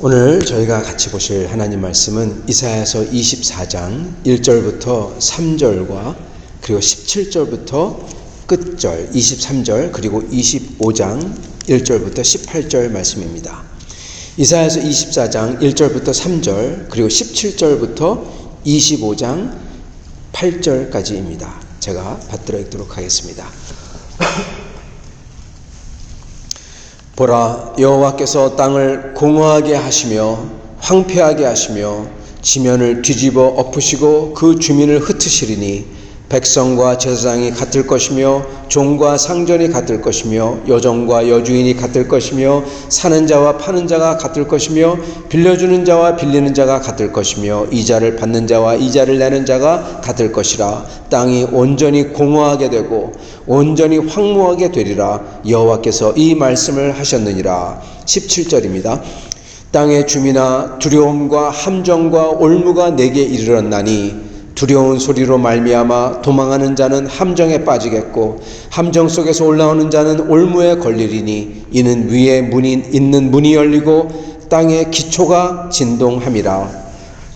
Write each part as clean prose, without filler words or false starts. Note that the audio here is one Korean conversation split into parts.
오늘 저희가 같이 보실 하나님 말씀은 이사야서 24장 1절부터 3절과 그리고 17절부터 끝절 23절 그리고 25장 1절부터 18절 말씀입니다. 이사야서 24장 1절부터 3절 그리고 17절부터 25장 8절까지입니다. 제가 받들어 읽도록 하겠습니다. 보라, 여호와께서 땅을 공허하게 하시며 황폐하게 하시며 지면을 뒤집어 엎으시고 그 주민을 흩으시리니 백성과 제사장이 같을 것이며 종과 상전이 같을 것이며 여종과 여주인이 같을 것이며 사는 자와 파는 자가 같을 것이며 빌려주는 자와 빌리는 자가 같을 것이며 이자를 받는 자와 이자를 내는 자가 같을 것이라. 땅이 온전히 공허하게 되고 온전히 황무하게 되리라. 여호와께서 이 말씀을 하셨느니라. 17절입니다. 땅의 주민아, 두려움과 함정과 올무가 내게 이르렀나니 두려운 소리로 말미암아 도망하는 자는 함정에 빠지겠고 함정 속에서 올라오는 자는 올무에 걸리리니 이는 위에 있는 문이 열리고 땅의 기초가 진동함이라.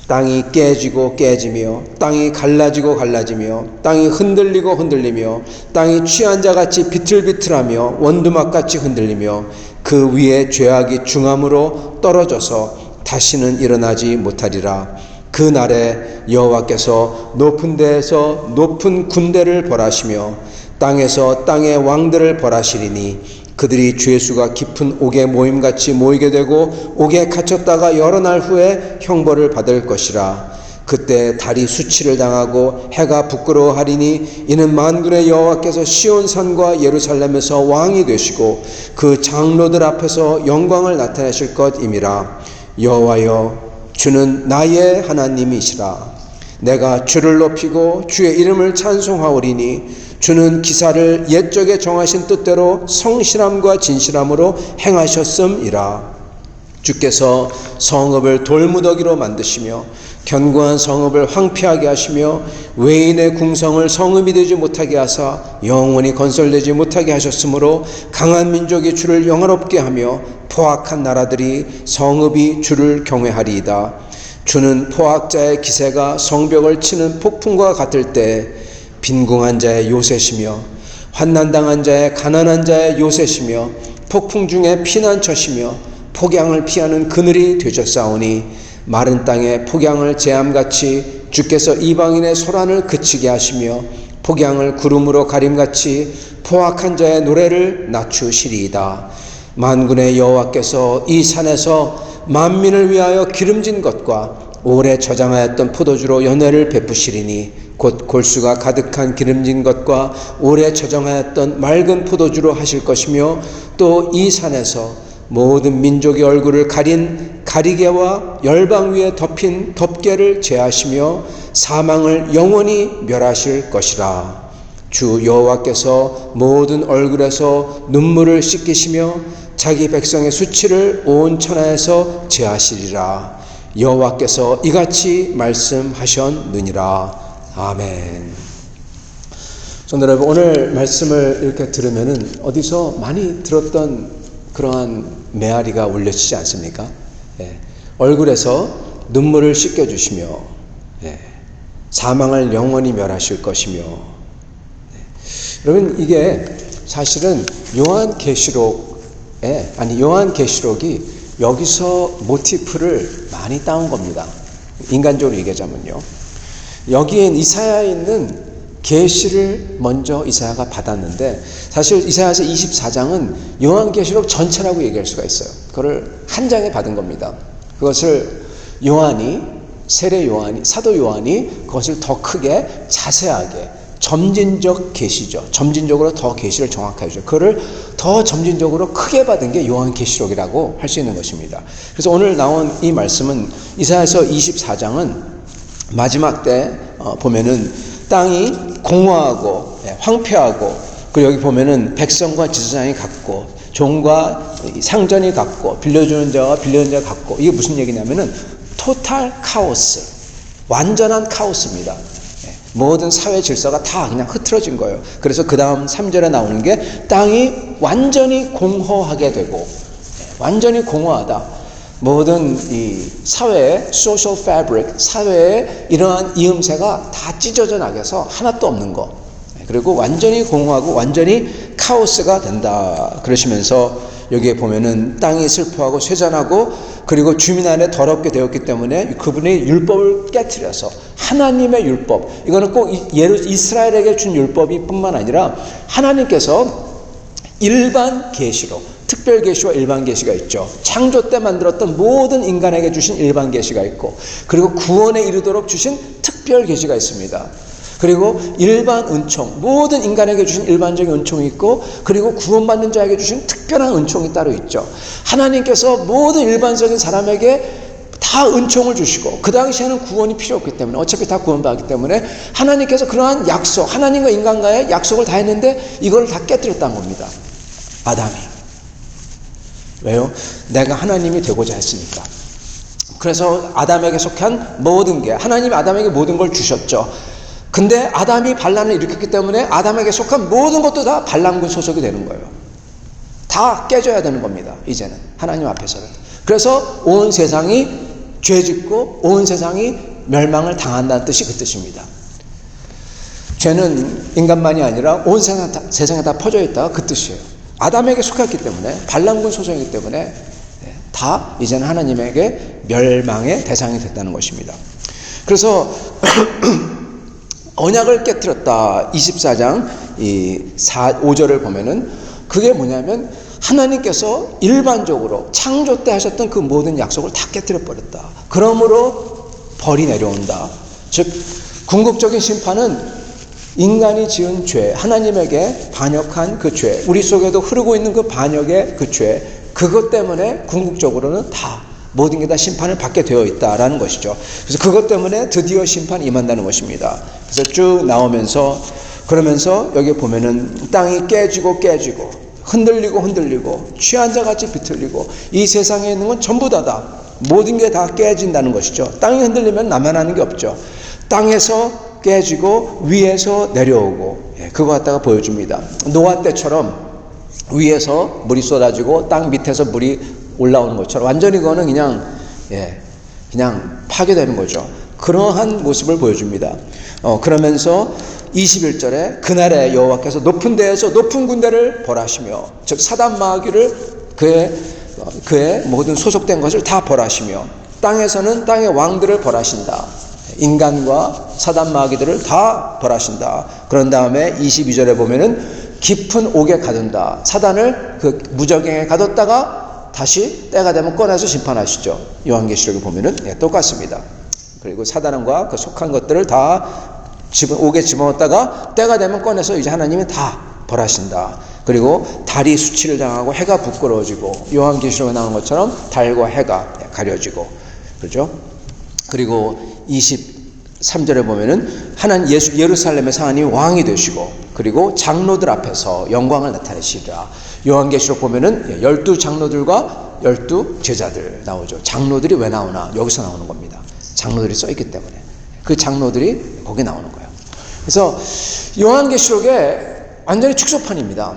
땅이 깨지고 깨지며 땅이 갈라지고 갈라지며 땅이 흔들리고 흔들리며 땅이 취한 자같이 비틀비틀하며 원두막같이 흔들리며 그 위에 죄악이 중함으로 떨어져서 다시는 일어나지 못하리라. 그 날에 여호와께서 높은 데에서 높은 군대를 벌하시며 땅에서 땅의 왕들을 벌하시리니 그들이 죄수가 깊은 옥에 모임같이 모이게 되고 옥에 갇혔다가 여러 날 후에 형벌을 받을 것이라. 그때 달이 수치를 당하고 해가 부끄러워하리니 이는 만군의 여호와께서 시온산과 예루살렘에서 왕이 되시고 그 장로들 앞에서 영광을 나타내실 것임이라. 여호와여, 주는 나의 하나님이시라. 내가 주를 높이고 주의 이름을 찬송하오리니 주는 기사를 옛적에 정하신 뜻대로 성실함과 진실함으로 행하셨음이라. 주께서 성읍을 돌무더기로 만드시며 견고한 성읍을 황폐하게 하시며 외인의 궁성을 성읍이 되지 못하게 하사 영원히 건설되지 못하게 하셨으므로 강한 민족이 주를 영화롭게 하며 포악한 나라들이 성읍이 주를 경외하리이다. 주는 포악자의 기세가 성벽을 치는 폭풍과 같을 때 빈궁한 자의 요새시며 환난당한 자의 가난한 자의 요새시며 폭풍 중에 피난처시며 폭양을 피하는 그늘이 되셨사오니 마른 땅에 폭양을 재암같이 주께서 이방인의 소란을 그치게 하시며 폭양을 구름으로 가림같이 포악한 자의 노래를 낮추시리이다. 만군의 여호와께서 이 산에서 만민을 위하여 기름진 것과 오래 저장하였던 포도주로 연회를 베푸시리니 곧 골수가 가득한 기름진 것과 오래 저장하였던 맑은 포도주로 하실 것이며 또 이 산에서 모든 민족의 얼굴을 가린 가리개와 열방 위에 덮인 덮개를 제하시며 사망을 영원히 멸하실 것이라. 주 여호와께서 모든 얼굴에서 눈물을 씻기시며 자기 백성의 수치를 온 천하에서 제하시리라. 여호와께서 이같이 말씀하셨느니라. 아멘. 성도 여러분, 오늘 말씀을 이렇게 들으면은 어디서 많이 들었던 그러한 메아리가 울려지지 않습니까? 예. 얼굴에서 눈물을 씻겨주시며 사망을 영원히 멸하실 것이며 여러분, 이게 사실은 요한계시록이 여기서 모티프를 많이 따온 겁니다. 인간적으로 얘기하자면요, 여기에 이사야에 있는 계시를 먼저 이사야가 받았는데 사실 이사야서 24장은 요한계시록 전체라고 얘기할 수가 있어요. 그걸 한 장에 받은 겁니다. 그것을 세례 요한이, 사도 요한이 그것을 더 크게 자세하게 점진적 계시죠. 점진적으로 더 계시를 정확하게 해줘. 그거를 더 점진적으로 크게 받은 게 요한계시록이라고 할 수 있는 것입니다. 그래서 오늘 나온 이 말씀은 이사야서 24장은 마지막 때 보면은 땅이 공허하고 황폐하고 그리고 여기 보면은 백성과 제사장이 같고 종과 상전이 같고 빌려주는 자와 빌려주는 자가 같고, 이게 무슨 얘기냐면은 토탈 카오스, 완전한 카오스입니다. 모든 사회 질서가 다 그냥 흐트러진 거예요. 그래서 그 다음 3절에 나오는 게 땅이 완전히 공허하게 되고, 완전히 공허하다. 모든 이 사회의 social fabric, 사회의 이러한 이음새가 다 찢어져 나가서 하나도 없는 거. 그리고 완전히 공허하고 완전히 카오스가 된다. 그러시면서 여기에 보면은 땅이 슬퍼하고 쇠잔하고 그리고 주민 안에 더럽게 되었기 때문에 그분이 율법을 깨트려서 하나님의 율법, 이거는 꼭 이스라엘에게 준 율법이 뿐만 아니라 하나님께서 일반 계시로, 특별 계시와 일반 계시가 있죠. 창조 때 만들었던 모든 인간에게 주신 일반 계시가 있고, 그리고 구원에 이르도록 주신 특별 계시가 있습니다. 그리고 일반 은총, 모든 인간에게 주신 일반적인 은총이 있고, 그리고 구원받는 자에게 주신 특별한 은총이 따로 있죠. 하나님께서 모든 일반적인 사람에게 다 은총을 주시고, 그 당시에는 구원이 필요 없기 때문에, 어차피 다 구원받았기 때문에 하나님께서 그러한 약속, 하나님과 인간과의 약속을 다 했는데 이걸 다 깨뜨렸다는 겁니다. 아담이. 왜요? 내가 하나님이 되고자 했으니까. 그래서 아담에게 속한 모든 게, 하나님이 아담에게 모든 걸 주셨죠. 근데 아담이 반란을 일으켰기 때문에 아담에게 속한 모든 것도 다 반란군 소속이 되는 거예요. 다 깨져야 되는 겁니다. 이제는 하나님 앞에서는. 그래서 온 세상이 죄짓고 온 세상이 멸망을 당한다는 뜻이 그 뜻입니다. 죄는 인간만이 아니라 온 세상에 다 퍼져 있다가 그 뜻이에요. 아담에게 속했기 때문에, 반란군 소속이기 때문에 다 이제는 하나님에게 멸망의 대상이 됐다는 것입니다. 그래서 언약을 깨뜨렸다. 24장 5절을 보면은 그게 뭐냐면 하나님께서 일반적으로 창조 때 하셨던 그 모든 약속을 다 깨뜨려 버렸다. 그러므로 벌이 내려온다. 즉 궁극적인 심판은 인간이 지은 죄, 하나님에게 반역한 그 죄, 우리 속에도 흐르고 있는 그 반역의 그 죄, 그것 때문에 궁극적으로는 다 모든 게 다 심판을 받게 되어 있다라는 것이죠. 그래서 그것 때문에 드디어 심판이 임한다는 것입니다. 그래서 쭉 나오면서, 그러면서 여기 보면은 땅이 깨지고 흔들리고 취한 자같이 비틀리고, 이 세상에 있는 건 전부 다다. 모든 게 다 깨진다는 것이죠. 땅이 흔들리면 남아나는 게 없죠. 땅에서 깨지고 위에서 내려오고, 그거 갖다가 보여줍니다. 노아 때처럼 위에서 물이 쏟아지고 땅 밑에서 물이 올라오는 것처럼 완전히 그거는 그냥 파괴되는 거죠. 그러한 모습을 보여줍니다. 그러면서 21절에 그날에 여호와께서 높은 데에서 높은 군대를 벌하시며, 즉 사단 마귀를 그의 모든 소속된 것을 다 벌하시며, 땅에서는 땅의 왕들을 벌하신다. 인간과 사단 마귀들을 다 벌하신다. 그런 다음에 22절에 보면은 깊은 옥에 가둔다. 사단을 그 무저갱에 가뒀다가 다시 때가 되면 꺼내서 심판하시죠. 요한계시록에 보면은 똑같습니다. 그리고 사단과 그 속한 것들을 다 옥에 집어넣었다가 때가 되면 꺼내서 이제 하나님이 다 벌하신다. 그리고 달이 수치를 당하고 해가 부끄러워지고, 요한계시록에 나오는 것처럼 달과 해가 가려지고, 그렇죠? 그리고 23절에 보면은 하나님 예루살렘에서 하나님이 왕이 되시고, 그리고 장로들 앞에서 영광을 나타내시리라. 요한계시록 보면은 12 장로들과 12 제자들 나오죠. 장로들이 왜 나오나? 여기서 나오는 겁니다. 장로들이 써있기 때문에 그 장로들이 거기 나오는 거예요. 그래서 요한계시록에 완전히 축소판입니다.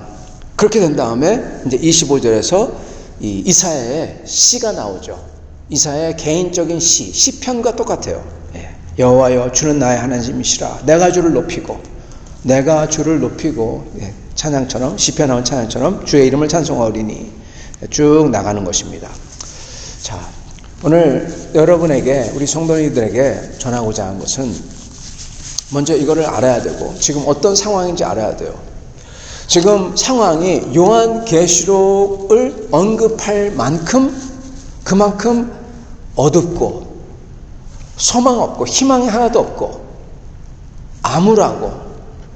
그렇게 된 다음에 이제 25절에서 이사야의 시가 나오죠. 이사야의 개인적인 시편과 똑같아요. 여호와여 주는 나의 하나님이시라. 내가 주를 높이고 찬양처럼, 시편 나온 찬양처럼 주의 이름을 찬송하오리니, 쭉 나가는 것입니다. 자, 오늘 여러분에게, 우리 성도님들에게 전하고자 하는 것은, 먼저 이거를 알아야 되고, 지금 어떤 상황인지 알아야 돼요. 지금 상황이 요한계시록을 언급할 만큼 그만큼 어둡고 소망 없고 희망이 하나도 없고 암울하고,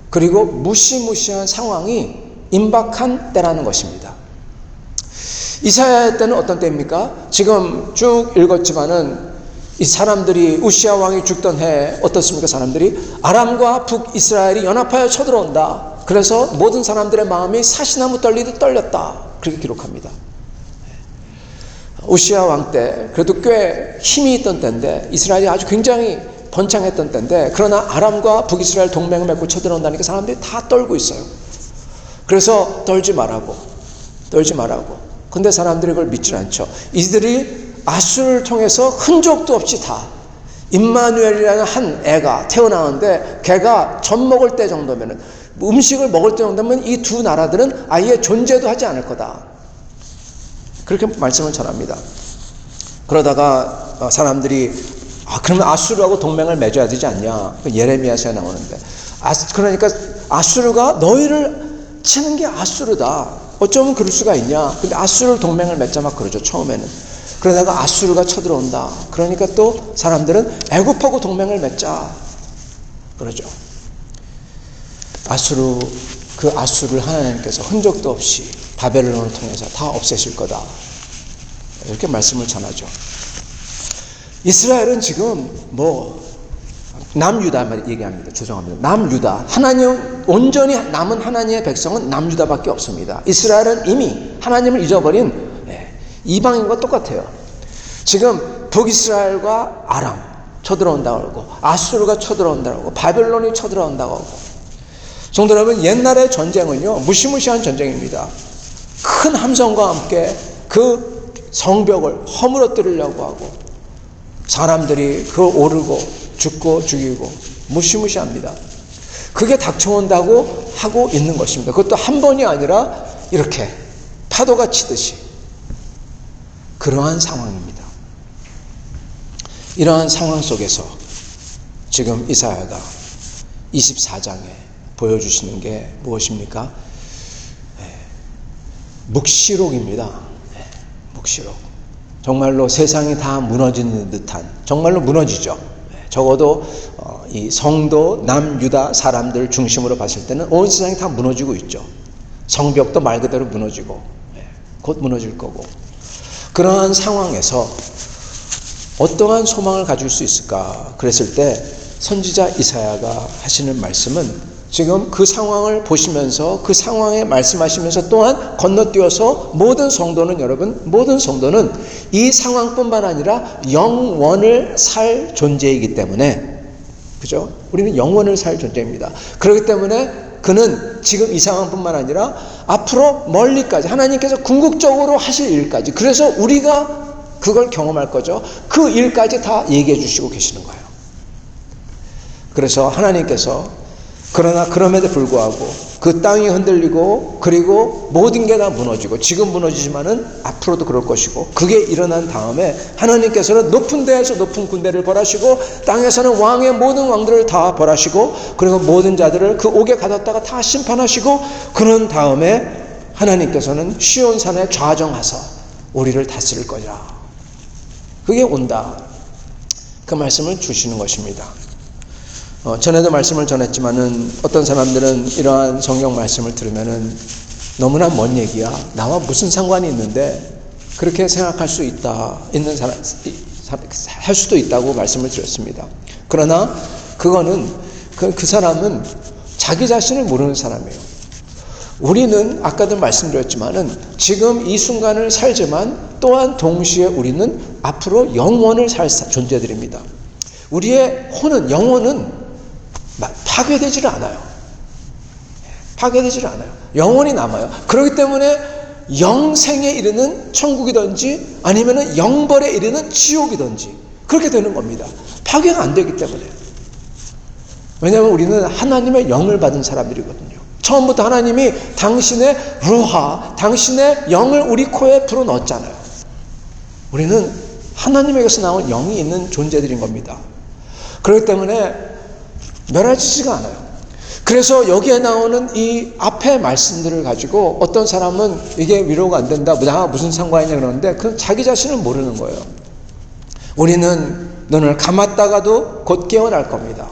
그리고 무시무시한 상황이 임박한 때라는 것입니다. 이사야 때는 어떤 때입니까? 지금 쭉 읽었지만은 이 사람들이, 우시아 왕이 죽던 해에 어떻습니까? 사람들이 아람과 북이스라엘이 연합하여 쳐들어온다. 그래서 모든 사람들의 마음이 사시나무 떨리듯 떨렸다. 그렇게 기록합니다. 우시아 왕 때 그래도 꽤 힘이 있던 때인데, 이스라엘이 아주 굉장히 번창했던 때인데, 그러나 아람과 북이스라엘 동맹을 맺고 쳐들어온다니까 사람들이 다 떨고 있어요. 그래서 떨지 말라고. 근데 사람들이 그걸 믿질 않죠. 이들이 아수를 통해서 흔적도 없이 다 임마누엘이라는 한 애가 태어나는데 걔가 젖 먹을 때 정도면은 음식을 먹을 때 정도면 이 두 나라들은 아예 존재도 하지 않을 거다. 그렇게 말씀을 전합니다. 그러다가 사람들이 그러면 아수르하고 동맹을 맺어야 되지 않냐. 예레미야서에 나오는데 그러니까 아수르가 너희를 치는 게 아수르다. 어쩌면 그럴 수가 있냐. 근데 아수르 동맹을 맺자 막 그러죠. 처음에는. 그러다가 아수르가 쳐들어온다. 그러니까 또 사람들은 애굽하고 동맹을 맺자 그러죠. 그 아수르를 하나님께서 흔적도 없이 바벨론을 통해서 다 없애실 거다. 이렇게 말씀을 전하죠. 이스라엘은 지금 남유다 얘기합니다. 죄송합니다. 남유다. 온전히 남은 하나님의 백성은 남유다밖에 없습니다. 이스라엘은 이미 하나님을 잊어버린 이방인과 똑같아요. 지금 북이스라엘과 아람 쳐들어온다고 하고 아수르가 쳐들어온다고 하고 바벨론이 쳐들어온다고 하고 성도 여러분, 옛날의 전쟁은요 무시무시한 전쟁입니다. 큰 함성과 함께 그 성벽을 허물어뜨리려고 하고 사람들이 그걸 오르고 죽고 죽이고 무시무시합니다. 그게 닥쳐온다고 하고 있는 것입니다. 그것도 한 번이 아니라 이렇게 파도가 치듯이 그러한 상황입니다. 이러한 상황 속에서 지금 이사야가 24장에 보여주시는 게 무엇입니까? 묵시록입니다. 묵시록. 정말로 세상이 다 무너지는 듯한, 정말로 무너지죠. 적어도 이 성도 남유다 사람들 중심으로 봤을 때는 온 세상이 다 무너지고 있죠. 성벽도 말 그대로 무너지고 곧 무너질 거고. 그러한 상황에서 어떠한 소망을 가질 수 있을까? 그랬을 때 선지자 이사야가 하시는 말씀은 지금 그 상황을 보시면서 그 상황에 말씀하시면서 또한 건너뛰어서 모든 성도는 이 상황뿐만 아니라 영원을 살 존재이기 때문에, 그죠? 우리는 영원을 살 존재입니다. 그렇기 때문에 그는 지금 이 상황뿐만 아니라 앞으로 멀리까지 하나님께서 궁극적으로 하실 일까지, 그래서 우리가 그걸 경험할 거죠. 그 일까지 다 얘기해 주시고 계시는 거예요. 그래서 하나님께서 그러나 그럼에도 불구하고 그 땅이 흔들리고 그리고 모든 게 다 무너지고 지금 무너지지만은 앞으로도 그럴 것이고 그게 일어난 다음에 하나님께서는 높은 데에서 높은 군대를 벌하시고 땅에서는 왕의 모든 왕들을 다 벌하시고 그리고 모든 자들을 그 옥에 가뒀다가 다 심판하시고 그런 다음에 하나님께서는 시온산에 좌정하사 우리를 다스릴 거라. 그게 온다. 그 말씀을 주시는 것입니다. 전에도 말씀을 전했지만은 어떤 사람들은 이러한 성경 말씀을 들으면은 너무나 먼 얘기야. 나와 무슨 상관이 있는데 그렇게 생각할 수 있는 사람 할 수도 있다고 말씀을 드렸습니다. 그러나 그거는 그 사람은 자기 자신을 모르는 사람이에요. 우리는 아까도 말씀드렸지만은 지금 이 순간을 살지만 또한 동시에 우리는 앞으로 영원을 살 존재들입니다. 우리의 영혼은 파괴되지를 않아요. 파괴되지를 않아요. 영원히 남아요. 그렇기 때문에 영생에 이르는 천국이든지 아니면은 영벌에 이르는 지옥이든지 그렇게 되는 겁니다. 파괴가 안 되기 때문에. 왜냐하면 우리는 하나님의 영을 받은 사람들이거든요. 처음부터 하나님이 당신의 루하, 당신의 영을 우리 코에 불어넣었잖아요. 우리는 하나님에게서 나온 영이 있는 존재들인 겁니다. 그렇기 때문에 멸하지가 않아요. 그래서 여기에 나오는 이 앞의 말씀들을 가지고 어떤 사람은 이게 위로가 안 된다, 나 무슨 상관이냐 그러는데 그건 자기 자신을 모르는 거예요. 우리는 눈을 감았다가도 곧 깨어날 겁니다.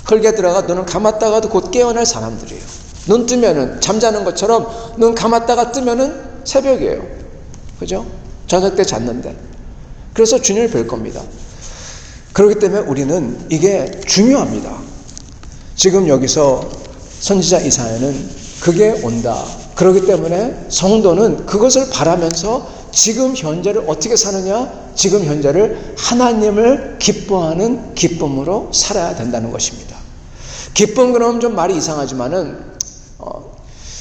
흙에 들어가 눈을 감았다가도 곧 깨어날 사람들이에요. 눈 뜨면은 잠자는 것처럼 눈 감았다가 뜨면은 새벽이에요. 그죠? 저녁 때 잤는데. 그래서 주님을 뵐 겁니다. 그렇기 때문에 우리는 이게 중요합니다. 지금 여기서 선지자 이사야는 그게 온다. 그렇기 때문에 성도는 그것을 바라면서 지금 현재를 어떻게 사느냐? 지금 현재를 하나님을 기뻐하는 기쁨으로 살아야 된다는 것입니다. 기쁨 그러면 좀 말이 이상하지만은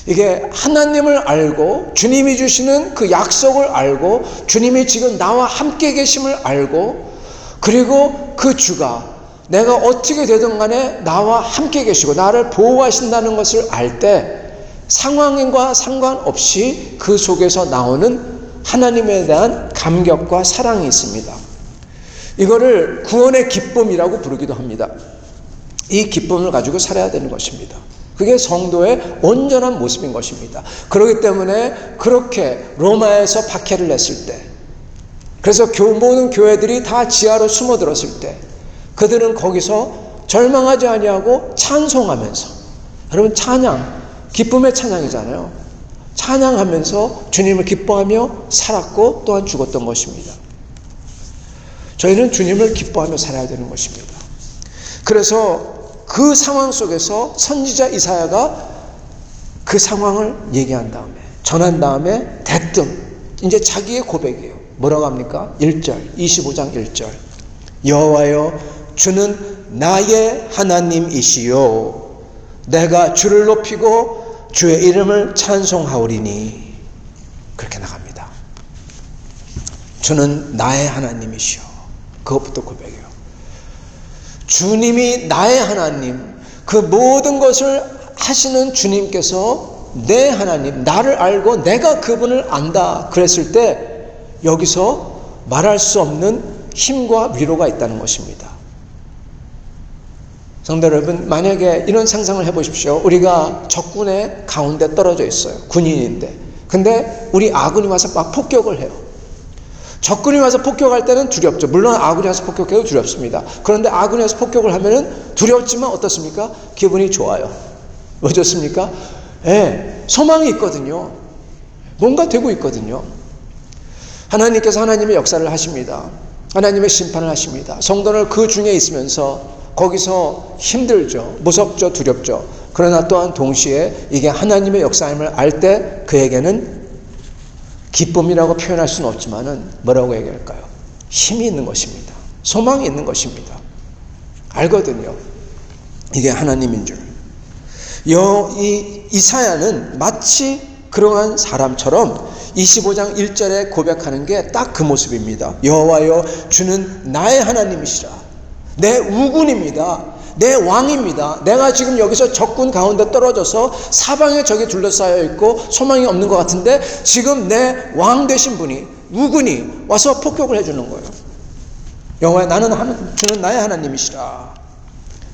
이게 하나님을 알고 주님이 주시는 그 약속을 알고 주님이 지금 나와 함께 계심을 알고 그리고 그 주가 내가 어떻게 되든 간에 나와 함께 계시고 나를 보호하신다는 것을 알 때 상황과 상관없이 그 속에서 나오는 하나님에 대한 감격과 사랑이 있습니다. 이거를 구원의 기쁨이라고 부르기도 합니다. 이 기쁨을 가지고 살아야 되는 것입니다. 그게 성도의 온전한 모습인 것입니다. 그렇기 때문에 그렇게 로마에서 박해를 냈을 때, 그래서 모든 교회들이 다 지하로 숨어들었을 때 그들은 거기서 절망하지 아니하고 찬송하면서, 여러분 찬양, 기쁨의 찬양이잖아요. 찬양하면서 주님을 기뻐하며 살았고 또한 죽었던 것입니다. 저희는 주님을 기뻐하며 살아야 되는 것입니다. 그래서 그 상황 속에서 선지자 이사야가 그 상황을 얘기한 다음에 전한 다음에 대뜸 이제 자기의 고백이에요. 뭐라고 합니까? 1절 25장 1절 여호와여 주는 나의 하나님이시요 내가 주를 높이고 주의 이름을 찬송하오리니. 그렇게 나갑니다. 주는 나의 하나님이시요. 그것부터 고백해요. 주님이 나의 하나님, 그 모든 것을 하시는 주님께서 내 하나님, 나를 알고 내가 그분을 안다 그랬을 때 여기서 말할 수 없는 힘과 위로가 있다는 것입니다. 성도 여러분, 만약에 이런 상상을 해보십시오. 우리가 적군의 가운데 떨어져 있어요. 군인인데. 근데 우리 아군이 와서 막 폭격을 해요. 적군이 와서 폭격할 때는 두렵죠. 물론 아군이 와서 폭격해도 두렵습니다. 그런데 아군이 와서 폭격을 하면은 두렵지만 어떻습니까? 기분이 좋아요. 왜 좋습니까? 예, 소망이 있거든요. 뭔가 되고 있거든요. 하나님께서 하나님의 역사를 하십니다. 하나님의 심판을 하십니다. 성도는 그 중에 있으면서 거기서 힘들죠. 무섭죠. 두렵죠. 그러나 또한 동시에 이게 하나님의 역사임을 알 때 그에게는 기쁨이라고 표현할 수는 없지만은 뭐라고 얘기할까요? 힘이 있는 것입니다. 소망이 있는 것입니다. 알거든요. 이게 하나님인 줄. 이사야는 마치 그러한 사람처럼 25장 1절에 고백하는 게 딱 그 모습입니다. 여호와여 주는 나의 하나님이시라. 내 우군입니다. 내 왕입니다. 내가 지금 여기서 적군 가운데 떨어져서 사방에 적이 둘러싸여 있고 소망이 없는 것 같은데 지금 내 왕 되신 분이, 우군이 와서 폭격을 해주는 거예요. 여호와여 나는 주는 나의 하나님이시라.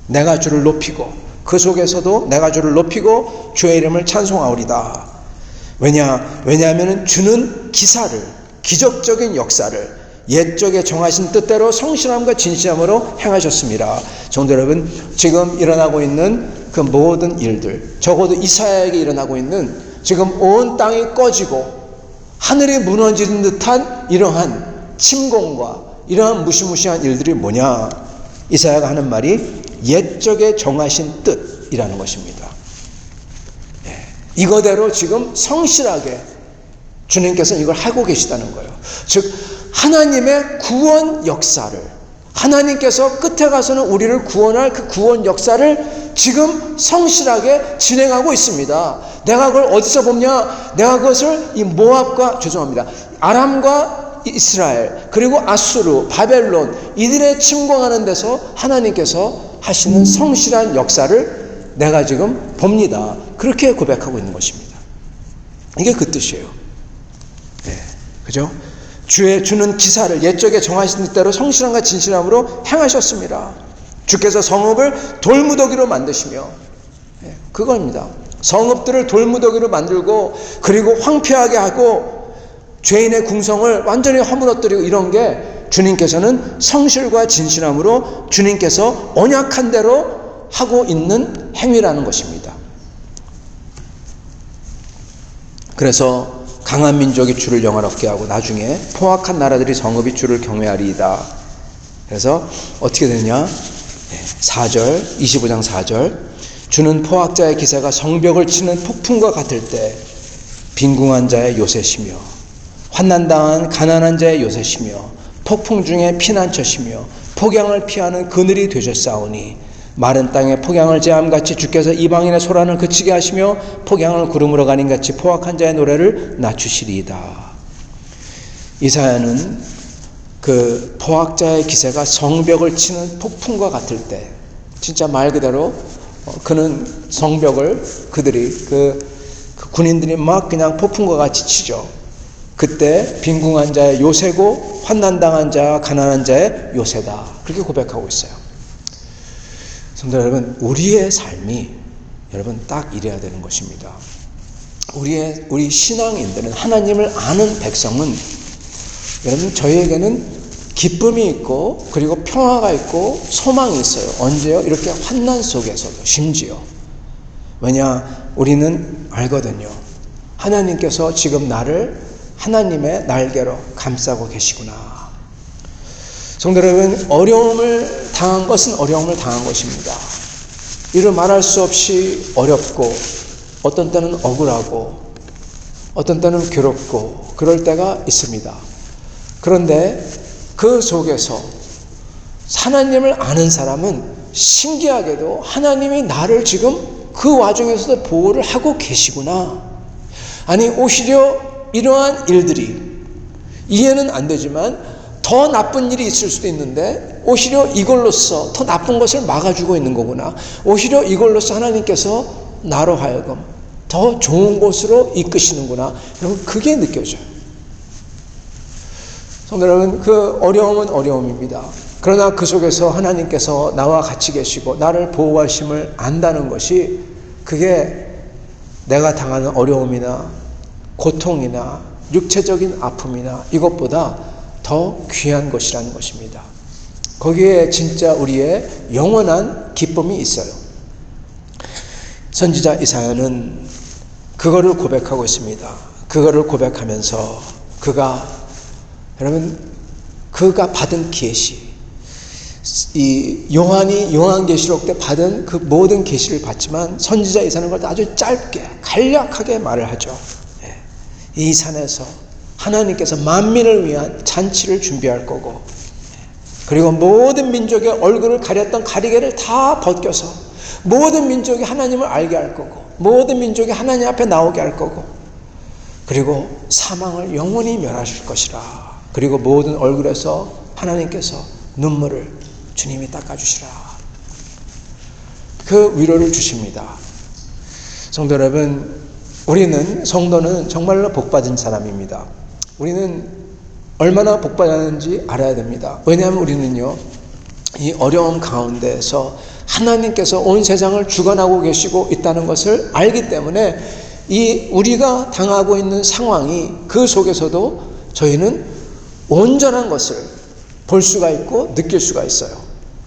내가 주를 높이고 그 속에서도 내가 주를 높이고 주의 이름을 찬송하오리다. 왜냐하면 주는 기사를, 기적적인 역사를 옛적에 정하신 뜻대로 성실함과 진실함으로 행하셨습니다. 성도 여러분, 지금 일어나고 있는 그 모든 일들, 적어도 이사야에게 일어나고 있는 지금 온 땅이 꺼지고 하늘이 무너지는 듯한 이러한 침공과 이러한 무시무시한 일들이 뭐냐? 이사야가 하는 말이 옛적에 정하신 뜻이라는 것입니다. 이거대로 지금 성실하게 주님께서 이걸 하고 계시다는 거예요. 즉 하나님의 구원 역사를, 하나님께서 끝에 가서는 우리를 구원할 그 구원 역사를 지금 성실하게 진행하고 있습니다. 내가 그걸 어디서 보냐? 내가 그것을 이 모압과, 아람과 이스라엘, 그리고 아수르, 바벨론, 이들의 침공하는 데서 하나님께서 하시는 성실한 역사를 내가 지금 봅니다. 그렇게 고백하고 있는 것입니다. 이게 그 뜻이에요. 네, 그죠? 주는 기사를 옛적에 정하신 뜻대로 성실함과 진실함으로 행하셨습니다. 주께서 성읍을 돌무더기로 만드시며, 그겁니다. 성읍들을 돌무더기로 만들고 그리고 황폐하게 하고 죄인의 궁성을 완전히 허물어뜨리고 이런 게 주님께서는 성실과 진실함으로 주님께서 언약한 대로 하고 있는 행위라는 것입니다. 그래서 강한 민족이 주를 영화롭게 하고 나중에 포악한 나라들이 성읍이 주를 경외하리이다. 그래서 어떻게 되느냐? 4절, 25장 4절 주는 포악자의 기세가 성벽을 치는 폭풍과 같을 때 빈궁한 자의 요새시며 환난당한 가난한 자의 요새시며 폭풍 중에 피난처시며 폭양을 피하는 그늘이 되셨사오니 마른 땅에 폭양을 제함같이 주께서 이방인의 소란을 그치게 하시며 폭양을 구름으로 가님 같이 포악한 자의 노래를 낮추시리이다. 이사야는 그 포악자의 기세가 성벽을 치는 폭풍과 같을 때, 진짜 말 그대로 그는 성벽을 그들이 그 군인들이 막 그냥 폭풍과 같이 치죠. 그때 빈궁한 자의 요새고 환난당한 자와 가난한 자의 요새다. 그렇게 고백하고 있어요. 성도 여러분, 우리의 삶이 여러분 딱 이래야 되는 것입니다. 우리 신앙인들은, 하나님을 아는 백성은 여러분 저희에게는 기쁨이 있고 그리고 평화가 있고 소망이 있어요. 언제요? 이렇게 환난 속에서도 심지어. 왜냐? 우리는 알거든요. 하나님께서 지금 나를 하나님의 날개로 감싸고 계시구나. 성도 여러분, 어려움을 당한 것은 어려움을 당한 것입니다. 이를 말할 수 없이 어렵고 어떤 때는 억울하고 어떤 때는 괴롭고 그럴 때가 있습니다. 그런데 그 속에서 하나님을 아는 사람은 신기하게도 하나님이 나를 지금 그 와중에서도 보호를 하고 계시구나. 아니, 오히려 이러한 일들이 이해는 안 되지만 더 나쁜 일이 있을 수도 있는데 오히려 이걸로써 더 나쁜 것을 막아주고 있는 거구나. 오히려 이걸로써 하나님께서 나로 하여금 더 좋은 곳으로 이끄시는구나. 여러분, 그게 느껴져요. 성도 여러분, 그 어려움은 어려움입니다. 그러나 그 속에서 하나님께서 나와 같이 계시고 나를 보호하심을 안다는 것이, 그게 내가 당하는 어려움이나 고통이나 육체적인 아픔이나 이것보다 더 귀한 것이라는 것입니다. 거기에 진짜 우리의 영원한 기쁨이 있어요. 선지자 이사야는 그거를 고백하고 있습니다. 그거를 고백하면서 그가 받은 계시, 이 요한이 요한계시록 때 받은 그 모든 계시를 받지만 선지자 이사야는 그걸 아주 짧게 간략하게 말을 하죠. 이 산에서 하나님께서 만민을 위한 잔치를 준비할 거고, 그리고 모든 민족의 얼굴을 가렸던 가리개를 다 벗겨서 모든 민족이 하나님을 알게 할 거고, 모든 민족이 하나님 앞에 나오게 할 거고, 그리고 사망을 영원히 멸하실 것이라. 그리고 모든 얼굴에서 하나님께서 눈물을 주님이 닦아주시라. 그 위로를 주십니다. 성도 여러분, 성도는 정말로 복받은 사람입니다. 우리는 얼마나 복받았는지 알아야 됩니다. 왜냐하면 우리는요, 이 어려움 가운데에서 하나님께서 온 세상을 주관하고 계시고 있다는 것을 알기 때문에 이 우리가 당하고 있는 상황이 그 속에서도 저희는 온전한 것을 볼 수가 있고 느낄 수가 있어요.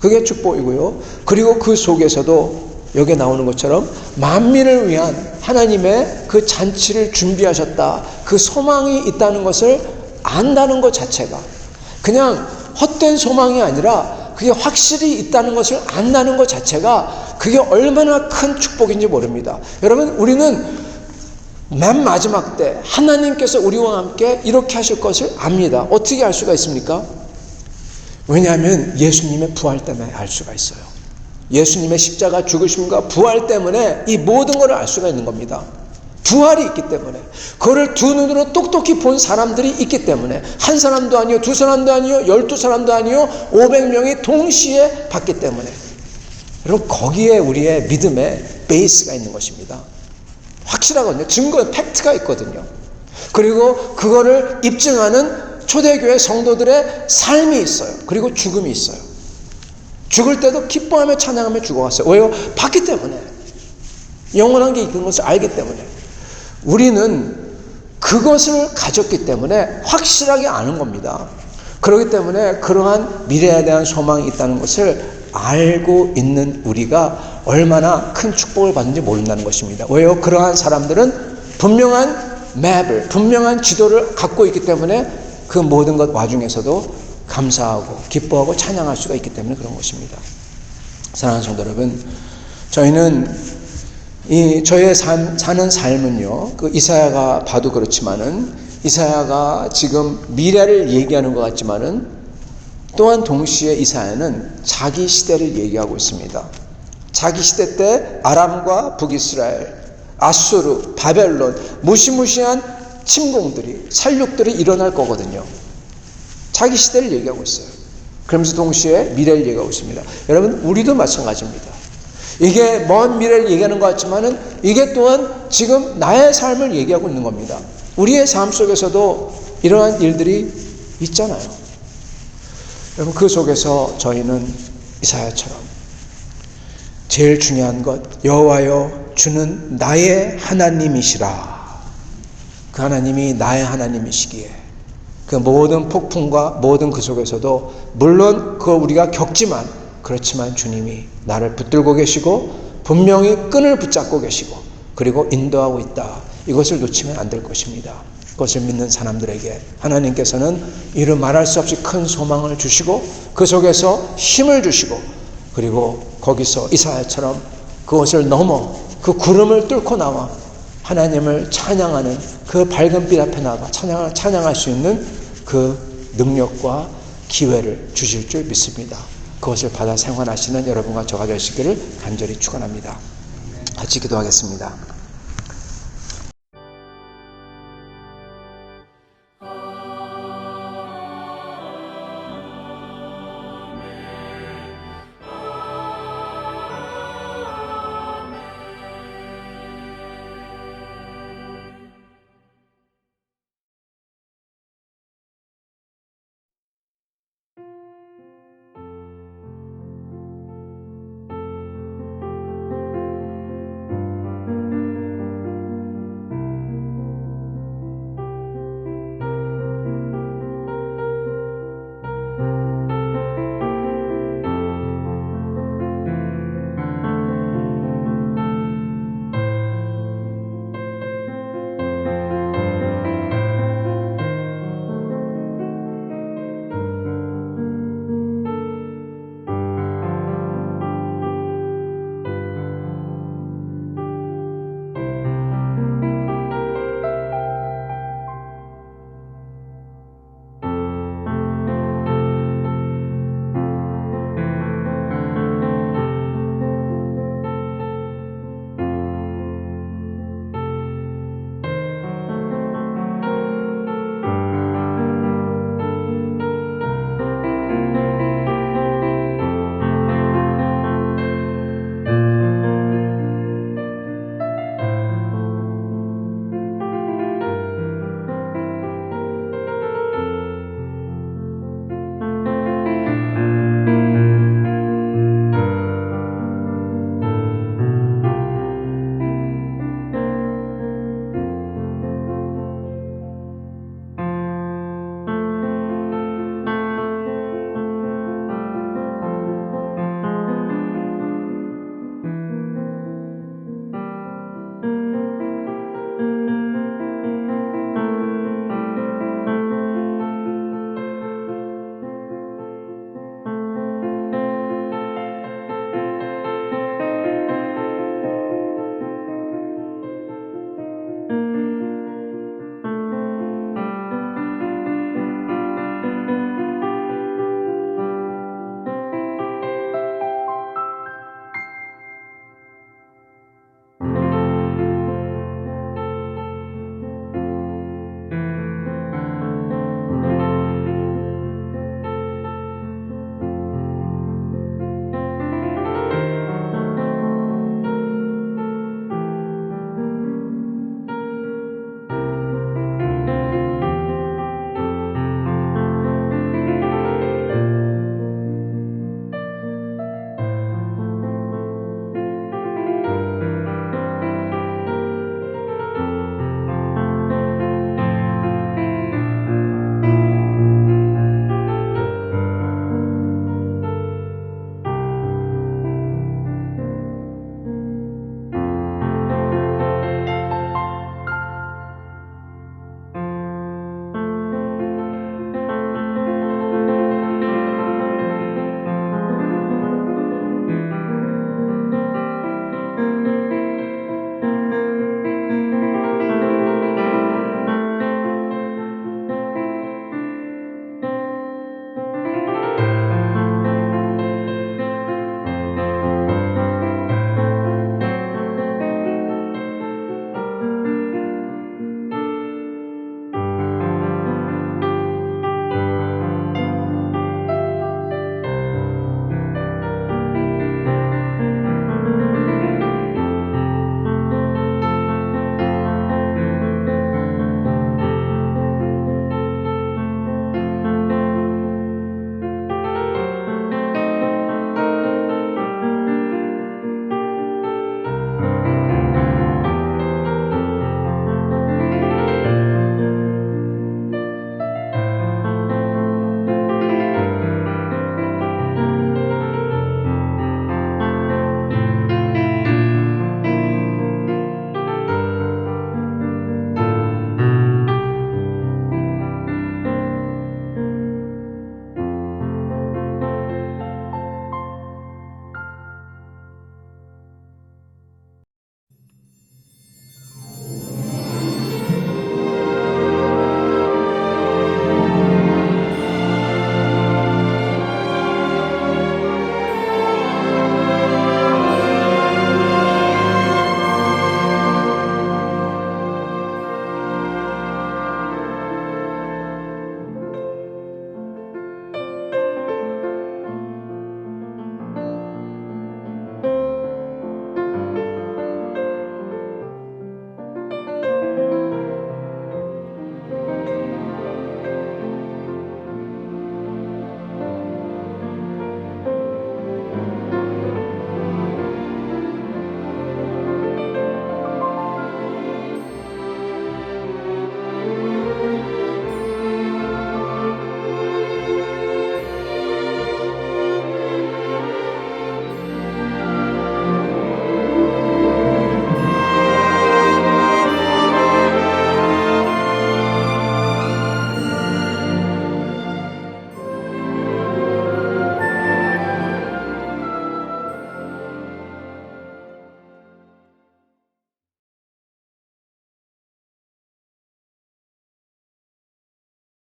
그게 축복이고요. 그리고 그 속에서도 여기에 나오는 것처럼 만민을 위한 하나님의 그 잔치를 준비하셨다, 그 소망이 있다는 것을 안다는 것 자체가 그냥 헛된 소망이 아니라 그게 확실히 있다는 것을 안다는 것 자체가 그게 얼마나 큰 축복인지 모릅니다. 여러분, 우리는 맨 마지막 때 하나님께서 우리와 함께 이렇게 하실 것을 압니다. 어떻게 알 수가 있습니까? 왜냐하면 예수님의 부활 때문에 알 수가 있어요. 예수님의 십자가 죽으심과 부활 때문에 이 모든 것을 알 수가 있는 겁니다. 부활이 있기 때문에, 그거를 두 눈으로 똑똑히 본 사람들이 있기 때문에, 한 사람도 아니요, 두 사람도 아니요, 12사람도 아니요, 500명이 동시에 봤기 때문에, 여러분, 거기에 우리의 믿음의 베이스가 있는 것입니다. 확실하거든요. 증거, 팩트가 있거든요. 그리고 그거를 입증하는 초대교회 성도들의 삶이 있어요. 그리고 죽음이 있어요. 죽을 때도 기뻐하며 찬양하며 죽어갔어요. 왜요? 봤기 때문에. 영원한 게 있는 것을 알기 때문에. 우리는 그것을 가졌기 때문에 확실하게 아는 겁니다. 그렇기 때문에 그러한 미래에 대한 소망이 있다는 것을 알고 있는 우리가 얼마나 큰 축복을 받는지 모른다는 것입니다. 왜요? 그러한 사람들은 분명한 맵을, 분명한 지도를 갖고 있기 때문에 그 모든 것 와중에서도 감사하고 기뻐하고 찬양할 수가 있기 때문에 그런 것입니다. 사랑하는 성도 여러분, 저희는 저의 사는 삶은요, 그 이사야가 봐도 그렇지만은, 이사야가 지금 미래를 얘기하는 것 같지만은, 또한 동시에 이사야는 자기 시대를 얘기하고 있습니다. 자기 시대 때 아람과 북이스라엘, 아수르, 바벨론, 무시무시한 침공들이, 살육들이 일어날 거거든요. 자기 시대를 얘기하고 있어요. 그러면서 동시에 미래를 얘기하고 있습니다. 여러분, 우리도 마찬가지입니다. 이게 먼 미래를 얘기하는 것 같지만은 이게 또한 지금 나의 삶을 얘기하고 있는 겁니다. 우리의 삶 속에서도 이러한 일들이 있잖아요. 여러분, 그 속에서 저희는 이사야처럼 제일 중요한 것, 여호와여 주는 나의 하나님이시라. 그 하나님이 나의 하나님이시기에 그 모든 폭풍과 모든 그 속에서도 물론 그거 우리가 겪지만 그렇지만 주님이 나를 붙들고 계시고 분명히 끈을 붙잡고 계시고 그리고 인도하고 있다. 이것을 놓치면 안 될 것입니다. 그것을 믿는 사람들에게 하나님께서는 이루 말할 수 없이 큰 소망을 주시고 그 속에서 힘을 주시고 그리고 거기서 이사야처럼 그것을 넘어 그 구름을 뚫고 나와 하나님을 찬양하는 그 밝은 빛 앞에 나가 찬양할 수 있는 그 능력과 기회를 주실 줄 믿습니다. 그것을 받아 생활하시는 여러분과 저가 되시기를 간절히 축원합니다. 같이 기도하겠습니다.